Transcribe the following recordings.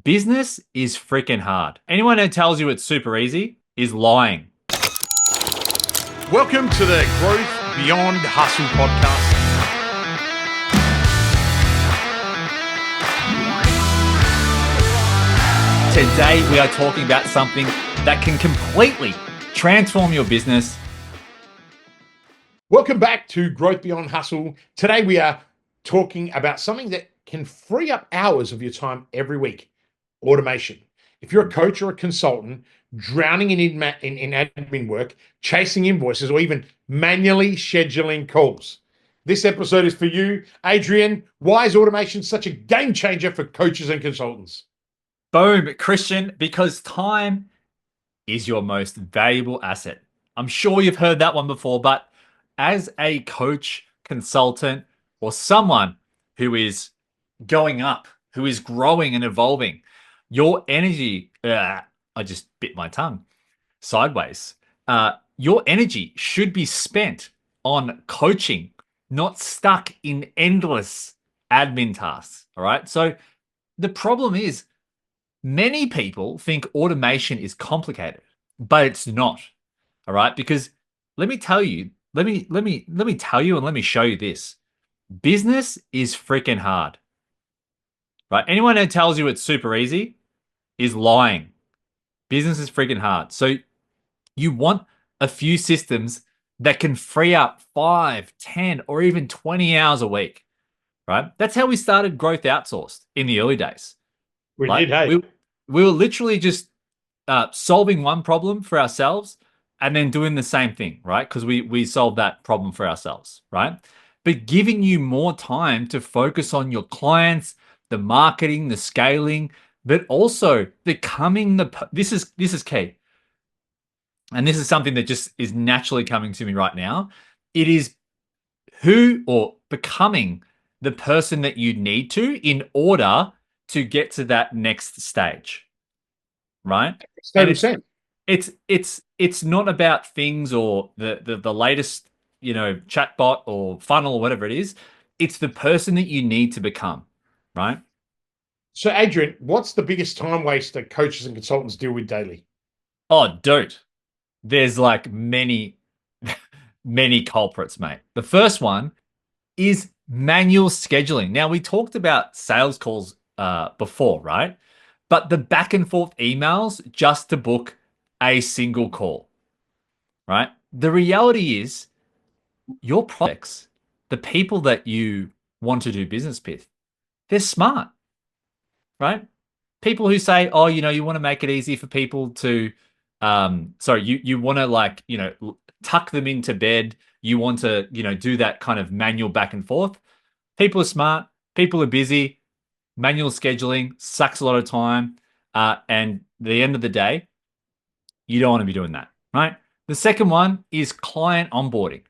Business is freaking hard. Anyone who tells you it's super easy is lying. Welcome to the Growth Beyond Hustle podcast. Today, we are talking about something that can completely transform your business. Welcome back to Growth Beyond Hustle. Today, we are talking about something that can free up hours of your time every week: automation. If you're a coach or a consultant, drowning in admin work, chasing invoices, or even manually scheduling calls, this episode is for you. Adrian, why is automation such a game changer for coaches and consultants? Boom, Christian, because time is your most valuable asset. I'm sure you've heard that one before, but as a coach, consultant, or someone who is going up, who is growing and evolving, your energy, I just bit my tongue sideways. Your energy should be spent on coaching, not stuck in endless admin tasks. All right. So the problem is many people think automation is complicated, but it's not. All right. Because let me tell you, let me tell you and let me show you this. Business is freaking hard. Right? Anyone who tells you it's super easy is lying. Business is freaking hard. So you want a few systems that can free up 5, 10, or even 20 hours a week, right? That's how we started Growth Outsourced in the early days. We Like did, hey. we were literally just solving one problem for ourselves and then doing the same thing, right? Because we solved that problem for ourselves, right? But giving you more time to focus on your clients, the marketing, the scaling, but also becoming this is key. And this is something that just is naturally coming to me right now. It is who or becoming the person that you need to in order to get to that next stage, right? And it's not about things or the latest, chatbot or funnel or whatever it is. It's the person that you need to become, right? So, Adrian, what's the biggest time waster coaches and consultants deal with daily? Oh, dude, there's like many, many culprits, mate. The first one is manual scheduling. Now, we talked about sales calls before, right? But the back and forth emails just to book a single call, right? The reality is your products, the people that you want to do business with, they're smart, right? People who say, oh, you want to make it easy for people to, you want to tuck them into bed. You want to, do that kind of manual back and forth. People are smart. People are busy. Manual scheduling sucks a lot of time. And at the end of the day, you don't want to be doing that, right? The second one is client onboarding.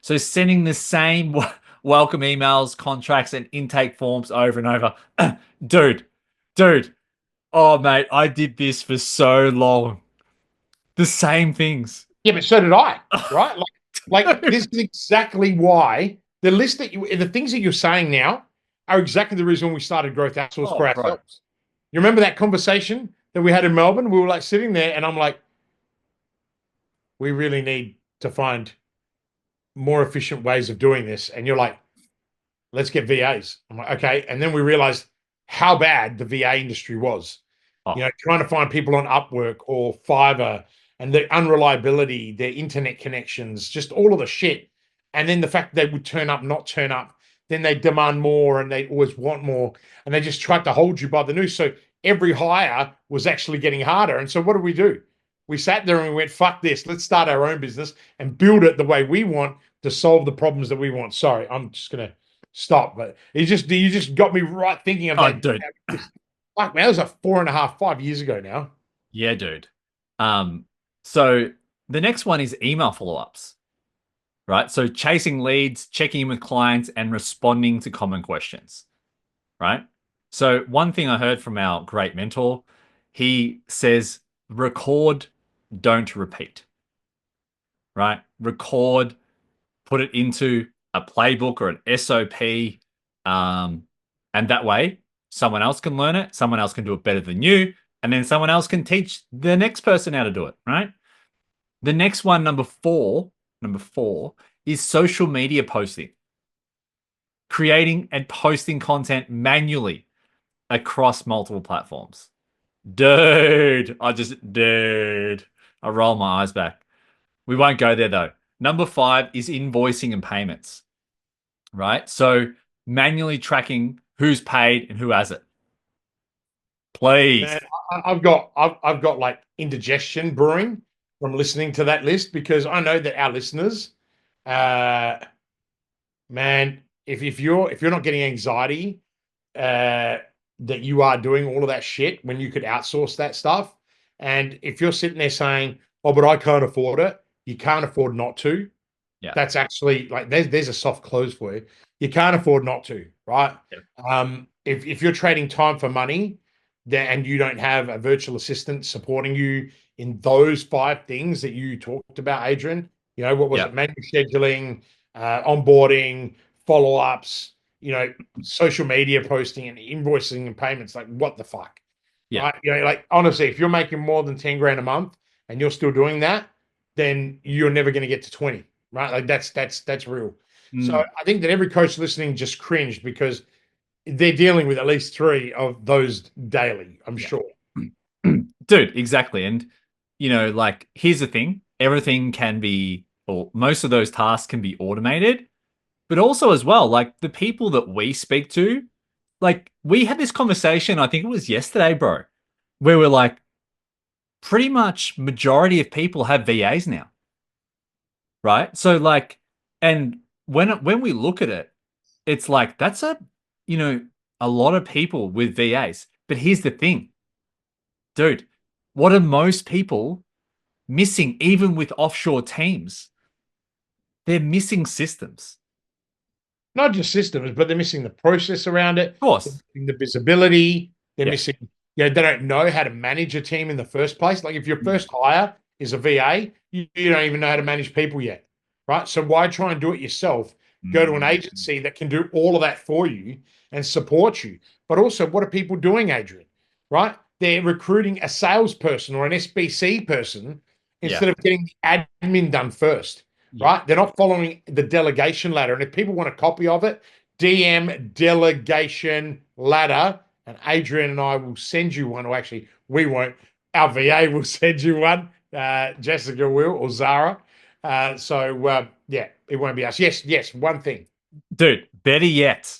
So sending the same welcome emails, contracts, and intake forms over and over. dude, oh, mate, I did this for so long. The same things. Yeah, but so did I, right? Like this is exactly why the things that you're saying now are exactly the reason we started Growth Outsource Oh, for bro. ourselves. You remember that conversation that we had in Melbourne? We were like sitting there and I'm like, we really need to find more efficient ways of doing this. And you're like, let's get VAs. I'm like, okay. And then we realized how bad the VA industry was. Oh, Trying to find people on Upwork or Fiverr and the unreliability, their internet connections, just all of the shit. And then the fact that they would turn up, not turn up, then they demand more and they always want more. And they just tried to hold you by the noose. So every hire was actually getting harder. And so what did we do? We sat there and we went, fuck this. Let's start our own business and build it the way we want to solve the problems that we want. Sorry, I'm just going to stop. But you just got me right thinking of that. dude. Fuck, man, that was like 4.5, 5 years ago now. Yeah, dude. So the next one is email follow-ups, right? So chasing leads, checking in with clients, and responding to common questions, right? So one thing I heard from our great mentor, he says, record, don't repeat, right? Record, put it into a playbook or an SOP, and that way Someone else can learn it, someone else can do it better than you, and then someone else can teach the next person how to do it, right? The next one, number four is social media posting, creating and posting content manually across multiple platforms. Dude, I roll my eyes back. We won't go there though. Number five is invoicing and payments, right? So manually tracking who's paid and who hasn't. Man, Please. I've got like indigestion brewing from listening to that list because I know that our listeners, uh, man, if you're not getting anxiety, uh, that you are doing all of that shit when you could outsource that stuff, and if you're sitting there saying, "Oh, but I can't afford it," you can't afford not to. Yeah. That's actually like there's a soft close for you. You can't afford not to, right? Yeah. If you're trading time for money, then and you don't have a virtual assistant supporting you in those five things that you talked about, Adrian. What was Yeah. it? Manual scheduling, onboarding, follow-ups, social media posting and invoicing and payments. Like, what the fuck? Yeah. Right? Like honestly, if you're making more than 10 grand a month and you're still doing that, then you're never going to get to 20, right? Like that's real. So Mm, I think that every coach listening just cringed because they're dealing with at least three of those daily, I'm yeah. sure. Dude, exactly. And, like, here's the thing everything can be, or most of those tasks can be automated, but also, as well, like, the people that we speak to, like, we had this conversation, I think it was yesterday, bro, where we're like, pretty much majority of people have VAs now, right? So, like, and when we look at it, it's like, that's you know, a lot of people with VAs. But here's the thing, dude, what are most people missing, even with offshore teams? They're missing systems. Not just systems, but they're missing the process around it. Of They're course. missing the visibility. They're Yeah. missing, they don't know how to manage a team in the first place. Like if your first hire is a VA, you don't even know how to manage people yet, right? So why try and do it yourself? Go to an Mm. agency that can do all of that for you and support you. But also, what are people doing, Adrian? Right? They're recruiting a salesperson or an SBC person Yeah. instead of getting the admin done first, Yeah. right? They're not following the delegation ladder. And if people want a copy of it, DM delegation ladder, and Adrian and I will send you one. Or actually, we won't. Our VA will send you one. Jessica will, or Zara. Yeah, it won't be us. Yes, yes. One thing. Dude, better yet,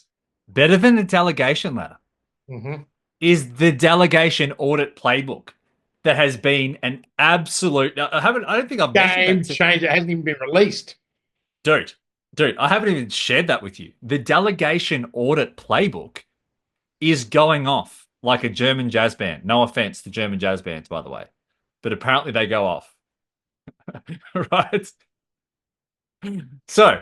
better than the delegation letter Mm-hmm. is the delegation audit playbook that has been an absolute. I don't think I've mentioned that Game to. changer. It hasn't even been released. Dude, I haven't even shared that with you. The delegation audit playbook is going off like a German jazz band. No offense to German jazz bands, by the way, but apparently they go off. Right? So,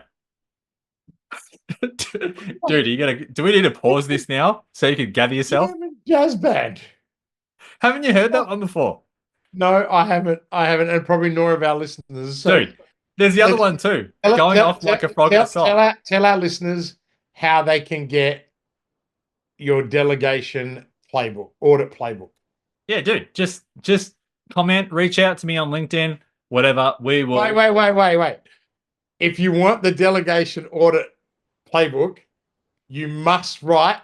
dude, do we need to pause this now so you can gather yourself? German jazz band. Haven't you heard that one before? No, I haven't. I haven't, and probably nor of our listeners. So Dude, there's the other let's one too. tell, Going tell, off tell, like a frog in a tell, tell, sock. our, tell our listeners how they can get your delegation playbook, audit playbook. Yeah, dude, just comment, reach out to me on LinkedIn, whatever. We Wait, will. wait, wait, wait, wait. If you want the delegation audit playbook, you must write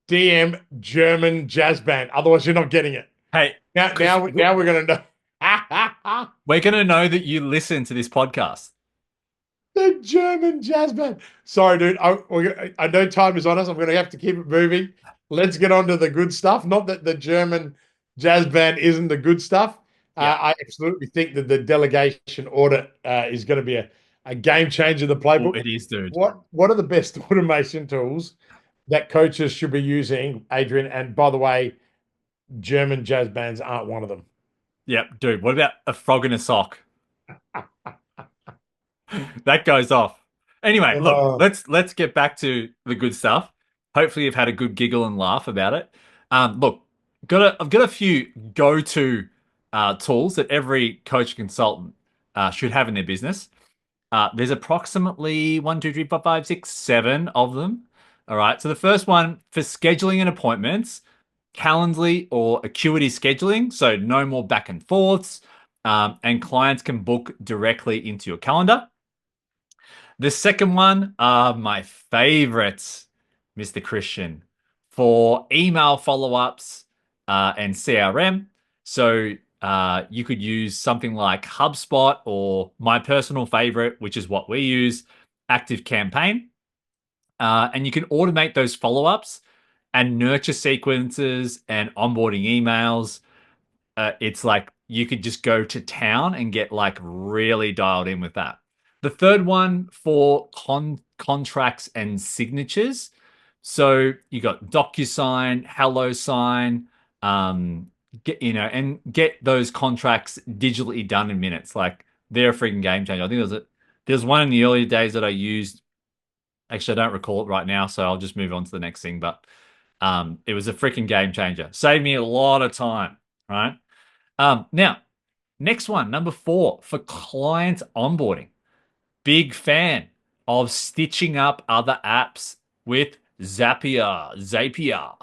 DM German jazz band. Otherwise, you're not getting it. Hey, Now, Chris, now we're going to know. we're gonna know that you listen to this podcast. The German jazz band. Sorry, dude. I know time is on us. I'm going to have to keep it moving. Let's get on to the good stuff. Not that the German jazz band isn't the good stuff. Yeah. I absolutely think that the delegation audit is going to be a game changer in the Oh, playbook. it is, dude. What are the best automation tools that coaches should be using, Adrian? And by the way, German jazz bands aren't one of them. Yep, dude. What about a frog in a sock? That goes off. Anyway, look, Uh, let's get back to the good stuff. Hopefully you've had a good giggle and laugh about it. Look, I've got a few go-to tools that every coach consultant should have in their business. There's approximately one, two, three, four, five, six, seven of them. All right. So the first one for scheduling and appointments, Calendly or Acuity scheduling. So no more back and forths, and clients can book directly into your calendar. The second one are my favorites, Mr. Christian, for email follow-ups and CRM. So you could use something like HubSpot or my personal favorite, which is what we use, Active Campaign. And you can automate those follow-ups and nurture sequences and onboarding emails. It's like you could just go to town and get like really dialed in with that. The third one for contracts and signatures. So you got DocuSign, HelloSign, get those contracts digitally done in minutes. Like they're a freaking game changer. I think there's one in the earlier days that I used. Actually, I don't recall it right now, so I'll just move on to the next thing. But it was a freaking game changer. Saved me a lot of time, right? Now, next one, number 4, for client onboarding. Big fan of stitching up other apps with Zapier.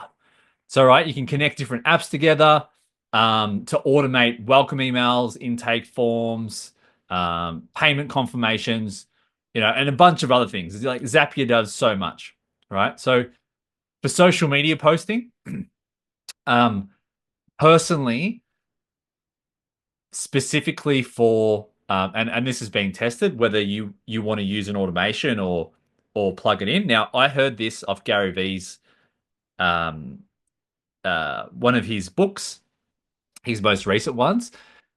So, right, you can connect different apps together to automate welcome emails, intake forms, payment confirmations, and a bunch of other things. Like Zapier does so much, right? So, for social media posting, um, personally, specifically for and this is being tested whether you want to use an automation or plug it in. Now, I heard this off Gary V's um, one of his books, his most recent ones,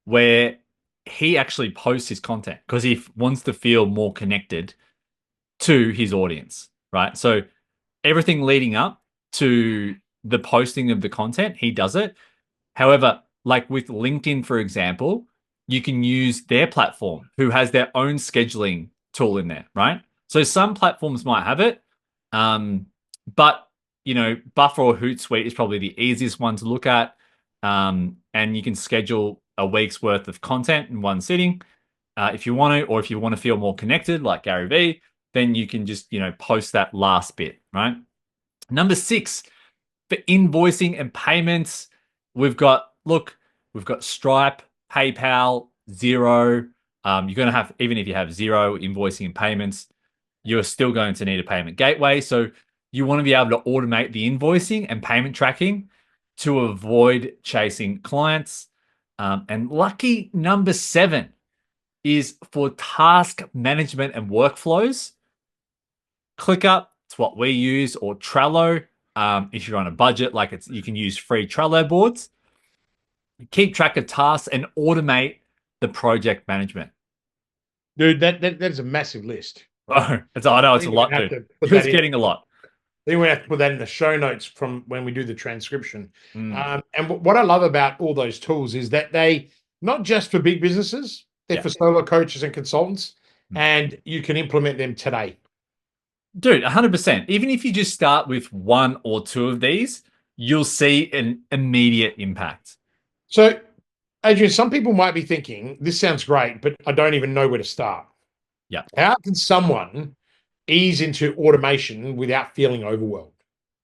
where he actually posts his content because he wants to feel more connected to his audience, right? So everything leading up to the posting of the content, he does it. However, like with LinkedIn, for example, you can use their platform who has their own scheduling tool in there, right? So some platforms might have it, but Buffer or Hootsuite is probably the easiest one to look at, and you can schedule a week's worth of content in one sitting if you want to, or if you want to feel more connected, like Gary Vee, then you can just post that last bit, right? Number 6, for invoicing and payments, we've got Stripe, PayPal, Xero. You're going to have, even if you have Xero invoicing and payments, you're still going to need a payment gateway. So you want to be able to automate the invoicing and payment tracking to avoid chasing clients. And lucky number 7 is for task management and workflows. ClickUp, it's what we use, or Trello. If you're on a budget, you can use free Trello boards. Keep track of tasks and automate the project management. Dude, that's a massive list, Right? Oh, I know it's a lot, dude. It's getting a lot. Then we have to put that in the show notes from when we do the transcription. Mm. And what I love about all those tools is that they not just for big businesses, they're for solo coaches and consultants, and you can implement them today. Dude, 100%. Even if you just start with 1 or 2 of these, you'll see an immediate impact. So, Adrian, some people might be thinking, this sounds great, but I don't even know where to start. Yeah. How can someone ease into automation without feeling overwhelmed?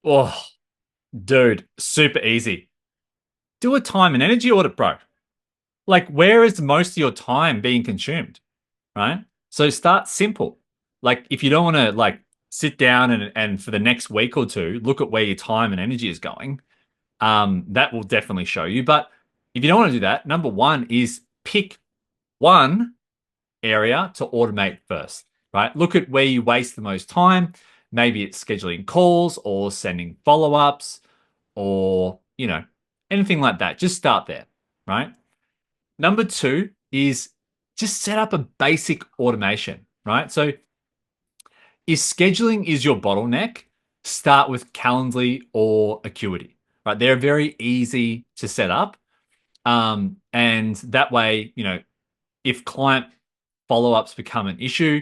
Oh, dude, super easy. Do a time and energy audit, bro. Like, where is most of your time being consumed, right? So start simple. Like, if you don't want to sit down and for the next week or two, look at where your time and energy is going, that will definitely show you. But if you don't want to do that, number 1 is pick one area to automate first, right? Look at where you waste the most time. Maybe it's scheduling calls or sending follow-ups or, anything like that. Just start there, right? Number 2 is just set up a basic automation, right? So if scheduling is your bottleneck, start with Calendly or Acuity, right? They're very easy to set up. And that way, if client follow-ups become an issue,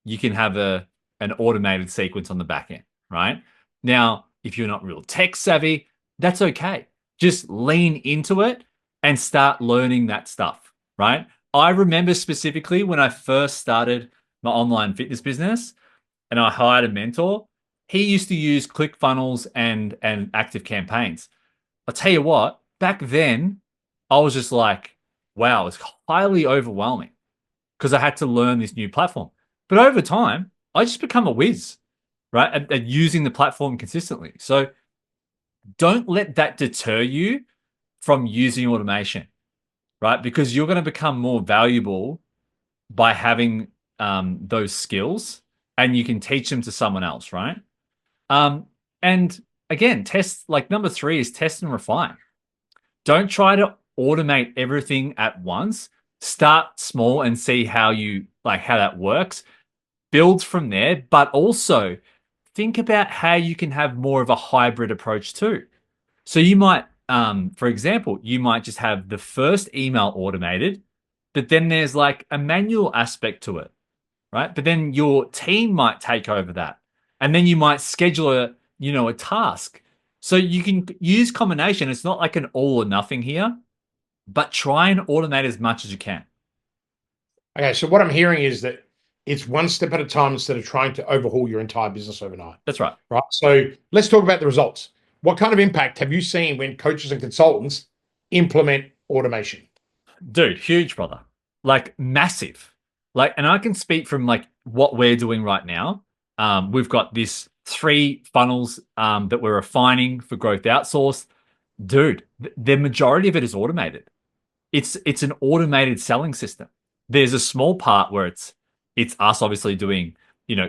you can have an automated sequence on the back end, right? Now, if you're not real tech savvy, that's okay. Just lean into it and start learning that stuff, right? I remember specifically when I first started my online fitness business and I hired a mentor, he used to use ClickFunnels and Active Campaigns. I'll tell you what, back then, I was just like, wow, it's highly overwhelming because I had to learn this new platform. But over time, I just become a whiz, right? At using the platform consistently. So don't let that deter you from using automation, right? Because you're going to become more valuable by having those skills, and you can teach them to someone else, right? And again, test, like number 3 is test and refine. Don't try to automate everything at once. Start small and see how that works. Build from there, but also think about how you can have more of a hybrid approach too. So you might, for example, you might just have the first email automated, but then there's like a manual aspect to it, right? But then your team might take over that, and then you might schedule a task. So you can use combination. It's not like an all or nothing here, but try and automate as much as you can. Okay, so what I'm hearing is that it's one step at a time instead of trying to overhaul your entire business overnight. That's right. Right. So let's talk about the results. What kind of impact have you seen when coaches and consultants implement automation? Dude, huge, brother. Like massive. Like, and I can speak from like what we're doing right now. We've got this 3 funnels that we're refining for growth outsourced. Dude, the majority of it is automated. It's an automated selling system. There's a small part where it's us obviously doing,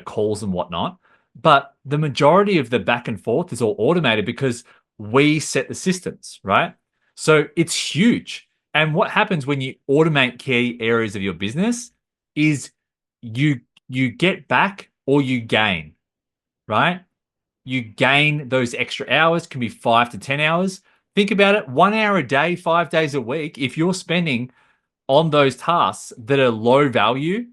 calls and whatnot, but the majority of the back and forth is all automated because we set the systems, right? So it's huge. And what happens when you automate key areas of your business is you you get back or you gain, right? You gain those extra hours, can be 5 to 10 hours. Think about it, 1 hour a day, 5 days a week. If you're spending on those tasks that are low value,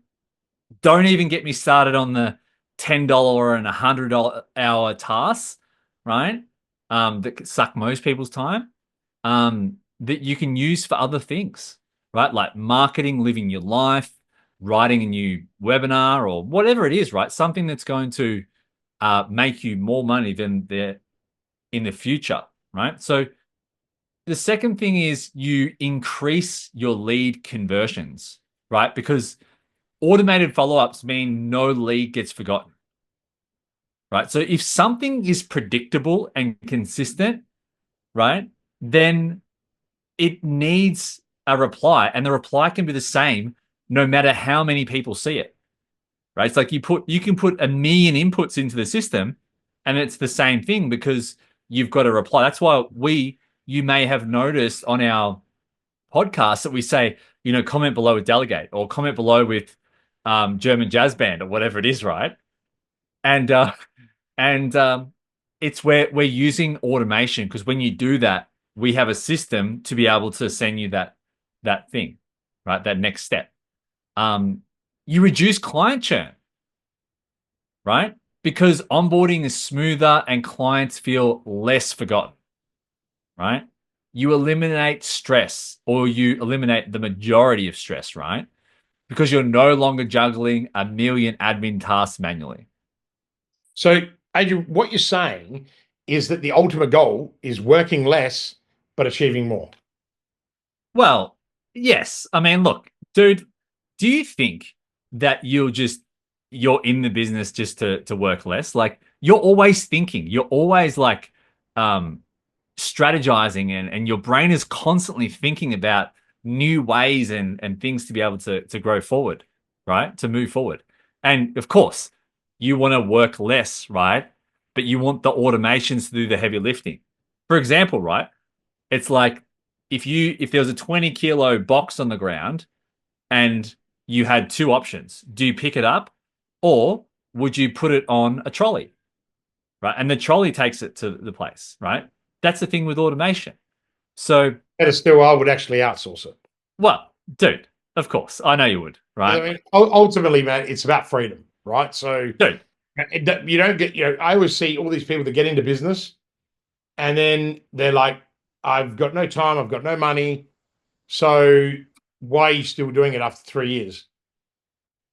don't even get me started on the $10 and $100 hour tasks, right? That could suck most people's time. That you can use for other things, right? Like marketing, living your life, writing a new webinar, or whatever it is, right? Something that's going to make you more money than in the future, right? So the second thing is you increase your lead conversions, right? Because automated follow-ups mean no lead gets forgotten, right? So if something is predictable and consistent, right, then it needs a reply, and the reply can be the same no matter how many people see it, right? It's like you can put 1,000,000 inputs into the system, and it's the same thing because you've got a reply. That's why you may have noticed on our podcast that we say, comment below with Delegate or comment below with German Jazz Band or whatever it is, right? And it's where we're using automation because when you do that, we have a system to be able to send you that thing, right? That next step. You reduce client churn, right? Because onboarding is smoother and clients feel less forgotten, right? You eliminate stress, or you eliminate the majority of stress, right? Because you're no longer juggling 1,000,000 admin tasks manually. So, Adrian, what you're saying is that the ultimate goal is working less but achieving more. Well, yes. I mean, look, dude, do you think that you're in the business just to work less? Like you're always thinking, you're always like strategizing, and your brain is constantly thinking about new ways and things to be able to grow forward, right? To move forward. And of course, you want to work less, right? But you want the automations to do the heavy lifting. For example, right? It's like if there was a 20-kilo box on the ground and you had 2 options, do you pick it up or would you put it on a trolley, right? And the trolley takes it to the place, right? That's the thing with automation. So, Better still, I would actually outsource it. well, dude, of course, I know you would, I right? mean, ultimately, man, it's about freedom, right? So Dude, you don't get, I always see all these people that get into business and then they're like, I've got no time, I've got no money. So why are you still doing it after 3 years?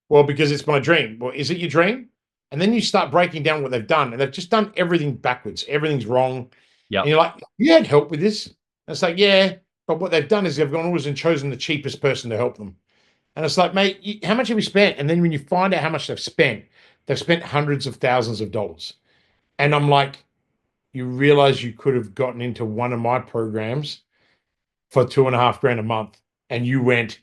Well, because it's my dream. Well, is it your dream? And then you start breaking down what they've done, and they've just done everything backwards. Everything's wrong. And Yep. you're like, you had help with this. And it's like, yeah, but what they've done is they've gone always and chosen the cheapest person to help them. And it's like, mate, how much have you spent? And then when you find out how much they've spent hundreds of thousands of dollars. And I'm like, you realize you could have gotten into one of my programs for 2.5 grand a month, and you went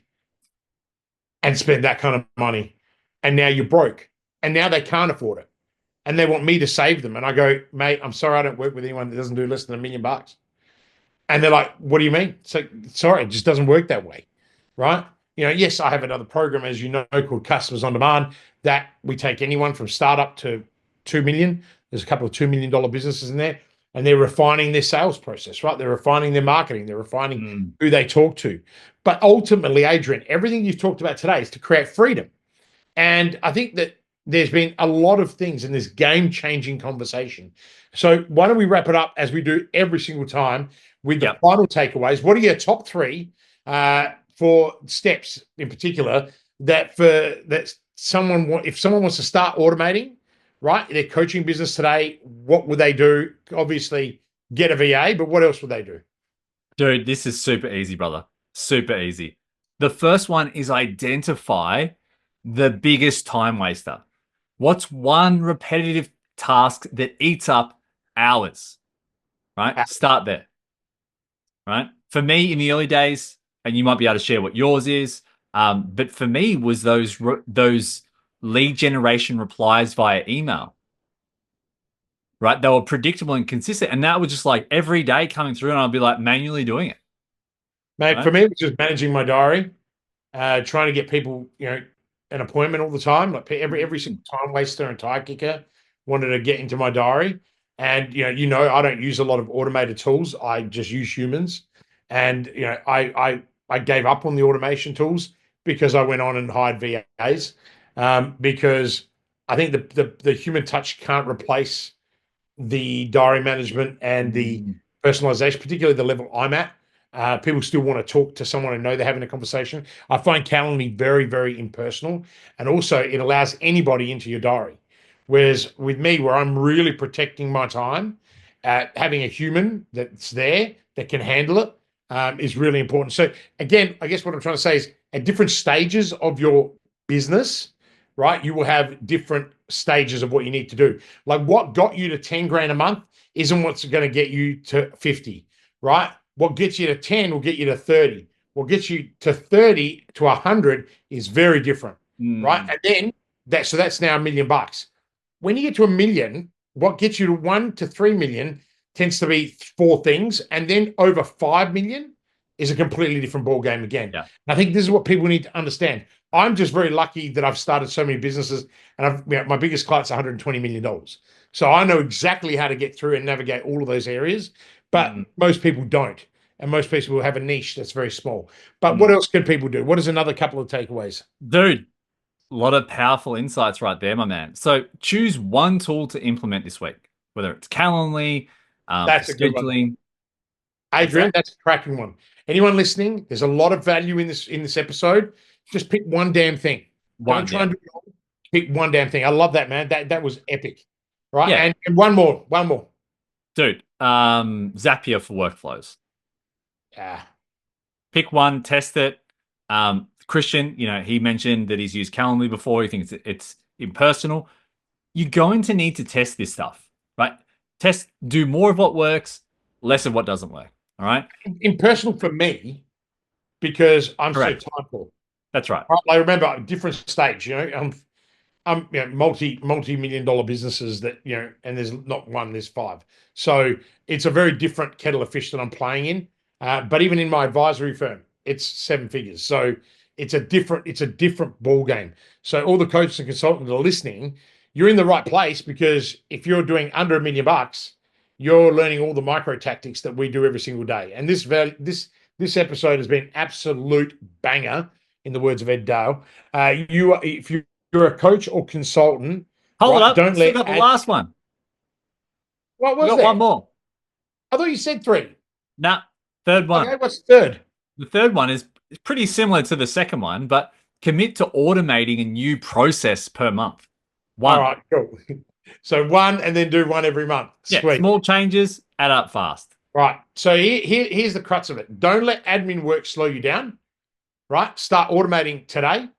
and spent that kind of money, and now you're broke, and now they can't afford it, and they want me to save them. And I go, mate, I'm sorry, I don't work with anyone that doesn't do less than $1 million. And they're like, what do you mean? So sorry, it just doesn't work that way, right? Yes, I have another program, as you know, called Customers on Demand, that we take anyone from startup to 2 million. There's a couple of $2 million businesses in there, and they're refining their sales process, right? They're refining their marketing. They're refining who they talk to. But ultimately, Adrian, everything you've talked about today is to create freedom. And I think that there's been a lot of things in this game-changing conversation. So why don't we wrap it up, as we do every single time, with the final takeaways? What are your top three for steps in particular if someone wants to start automating, right, their coaching business today? What would they do? Obviously, get a VA, but what else would they do? Dude, this is super easy, brother. Super easy. The first one is identify the biggest time waster. What's one repetitive task that eats up hours, right? Start there, right? For me, in the early days, and you might be able to share what yours is, but for me was those lead generation replies via email, right? They were predictable and consistent, and that was just like every day coming through, and I'd be like manually doing it. Mate, right? For me, it was just managing my diary, trying to get people, an appointment all the time. Like every single time waster and tire kicker wanted to get into my diary. And I don't use a lot of automated tools. I just use humans. And I gave up on the automation tools because I went on and hired VAs, because I think the human touch can't replace the diary management and the personalization, particularly the level I'm at. People still want to talk to someone and know they're having a conversation. I find Calendly very, very impersonal, and also it allows anybody into your diary. Whereas with me, where I'm really protecting my time, having a human that's there that can handle it is really important. So again, I guess what I'm trying to say is, at different stages of your business, right, you will have different stages of what you need to do. Like what got you to 10 grand a month isn't what's going to get you to 50, right? What gets you to 10 will get you to 30. What gets you to 30 to 100 is very different, right? And then that's now $1 million. When you get to 1 million, what gets you to 1 to 3 million tends to be 4 things. And then over 5 million is a completely different ball game again. Yeah. I think this is what people need to understand. I'm just very lucky that I've started so many businesses, and my biggest client's $120 million. So I know exactly how to get through and navigate all of those areas, but most people don't. And most people will have a niche that's very small. But what else can people do? What is another couple of takeaways? Dude, a lot of powerful insights right there, my man. So choose one tool to implement this week, whether it's Calendly, That's a good scheduling. Adrian, that's a cracking one. Anyone listening, there's a lot of value in this episode. Just pick one damn thing. Don't try and do it all. Pick one damn thing. I love that, man. That was epic. Right? Yeah. And one more. Dude, Zapier for workflows. Yeah. Pick one, test it. Kristian, he mentioned that he's used Calendly before. He thinks it's impersonal. You're going to need to test this stuff, right? Do more of what works, less of what doesn't work. All right. Impersonal for me because I'm Correct. so time poor. That's right. I remember a different stage, I'm multi-million dollar businesses that, and there's not one, there's 5. So it's a very different kettle of fish that I'm playing in. But even in my advisory firm, it's 7 figures. So it's a different ball game. So all the coaches and consultants that are listening, you're in the right place, because if you're doing under $1 million, you're learning all the micro tactics that we do every single day. And this episode has been absolute banger, in the words of Ed Dale. If you're a coach or consultant, hold up. Don't let the last one. What was that? One more. I thought you said 3. Nah, third one. Okay, what's third? The third one is pretty similar to the second one, but commit to automating a new process per month. All One. right, cool. So one, and then do one every month. Yeah, Sweet. small changes add up fast. Right. So here's the crux of it. Don't let admin work slow you down. Right. Start automating today.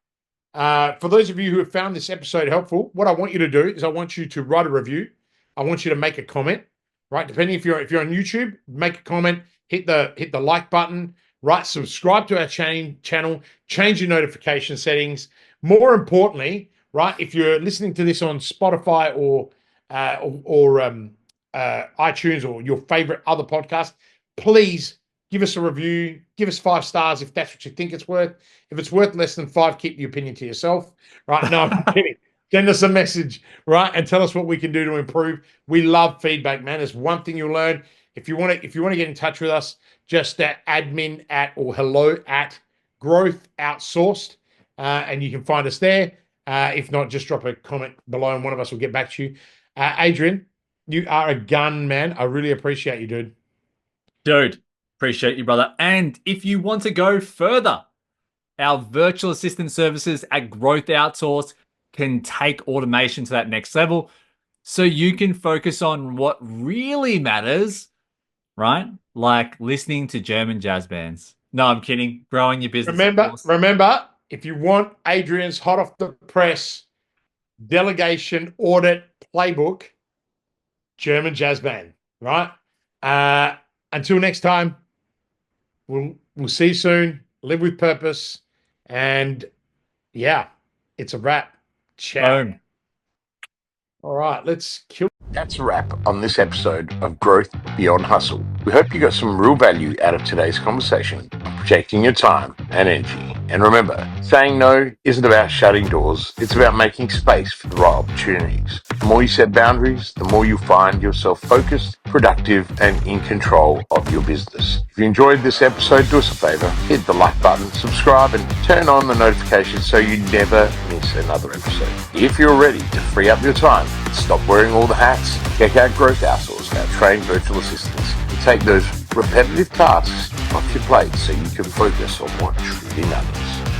For those of you who have found this episode helpful, what I want you to do is I want you to write a review. I want you to make a comment. Right. Depending if you're on YouTube, make a comment, hit the like button. Right. Subscribe to our channel. Change your notification settings. More importantly, right, if you're listening to this on Spotify or iTunes or your favorite other podcast, please give us a review, give us 5 stars if that's what you think it's worth. If it's worth less than 5, keep your opinion to yourself. Right? No, I'm kidding. Send us a message, right, and tell us what we can do to improve. We love feedback, man. It's one thing you'll learn. If you want to get in touch with us, just admin at or hello at Growth Outsourced, and you can find us there. If not, just drop a comment below, and one of us will get back to you. Adrian, you are a gun, man. I really appreciate you, dude. Dude, appreciate you, brother. And if you want to go further, our virtual assistant services at Growth Outsource can take automation to that next level so you can focus on what really matters, right? Like listening to German jazz bands. No, I'm kidding. Growing your business. Remember, if you want Adrian's hot off the press delegation audit playbook, German jazz band, right? Until next time, we'll see you soon. Live with purpose, and yeah, it's a wrap. Ciao. Boom. All right, let's kill. That's a wrap on this episode of Growth Beyond Hustle. We hope you got some real value out of today's conversation on protecting your time and energy. And remember, saying no isn't about shutting doors, it's about making space for the right opportunities. The more you set boundaries, the more you find yourself focused, productive, and in control of your business. If you enjoyed this episode, do us a favor, hit the like button, subscribe, and turn on the notifications so you never miss another episode. If you're ready to free up your time, stop wearing all the hats, check out Growth Outsource, our trained virtual assistants, and take those repetitive tasks off your plate so you can focus on what truly matters.